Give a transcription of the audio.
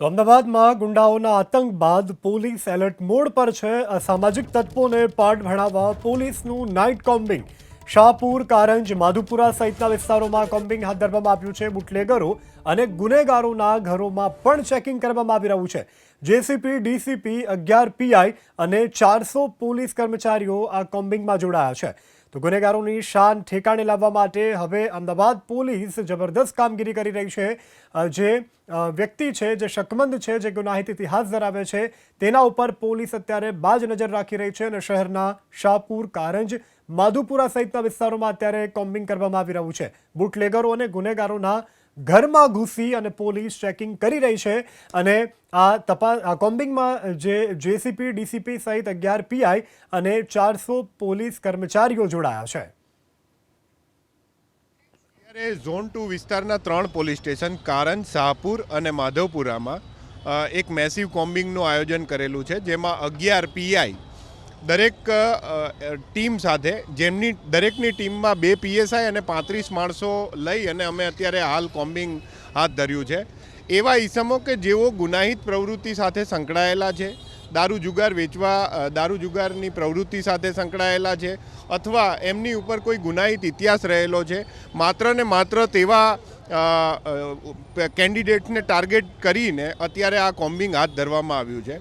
તો અમદાવાદમાં ગુંડાઓના આતંક બાદ પોલીસ એલર્ટ મોડ પર છે। અસામાજિક તત્વોને પાઠ ભણાવવા પોલીસનું નાઇટ કોમ્બિંગ શાહપુર, કારંજ, માધુપુરા સહિતના વિસ્તારોમાં કોમ્બિંગ હાથ ધરવામાં આવ્યું છે। બુટલેગરો અને ગુનેગારોના ઘરોમાં પણ ચેકિંગ કરવામાં આવી રહ્યું છે। જેસીપી, ડીસીપી, 11 પીઆઈ અને 400 પોલીસ કર્મચારીઓ આ કોમ્બિંગમાં જોડાયા છે। તો ગુનેગારોની શાન ઠેકાણે લાવવા માટે હવે અમદાવાદ પોલીસ જબરદસ્ત કામગીરી કરી રહી છે। જે વ્યક્તિ છે, જે શકમંદ છે, જે ગુનાહિત ઇતિહાસ ધરાવે છે, તેના ઉપર પોલીસ અત્યારે બાજ નજર રાખી રહી છે અને શહેરના શાહપુર, કારંજ, માધુપુરા સહિતના વિસ્તારોમાં અત્યારે કોમ્બિંગ કરવામાં આવી રહ્યું છે। બુટલેગરો અને ગુનેગારોના ઘરમાં ઘૂસી અને પોલીસ ચેકિંગ કરી રહી છે અને આ કોમ્બિંગમાં જે જેસીપી, ડીસીપી સહિત 11 પીઆઈ અને 400 પોલીસ કર્મચારીઓ જોડાયા છે। ઝોન 2 વિસ્તારના 3 પોલીસ સ્ટેશન કારંજ, શાહપુર અને માધવપુરામાં એક મેસિવ કોમ્બિંગનું આયોજન કરેલું છે, જેમાં 11 પીઆઈ દરેક ટીમ સાથે, જેમની દરેકની ટીમમાં 2 પીએસઆઈ અને 35 માણસો લઈ અને અમે અત્યારે હાલ કોમ્બિંગ હાથ ધર્યું છે। એવા ઈસમો કે જેઓ ગુનાહિત પ્રવૃત્તિ સાથે સંકળાયેલા છે, દારૂ જુગાર વેચવા, દારૂ જુગારની પ્રવૃત્તિ સાથે સંકળાયેલા છે અથવા એમની ઉપર કોઈ ગુનાહિત ઇતિહાસ રહેલો છે, માત્ર ને માત્ર તેવા કેન્ડિડેટ્સને ટાર્ગેટ કરીને અત્યારે આ કોમ્બિંગ હાથ ધરવામાં આવ્યું છે।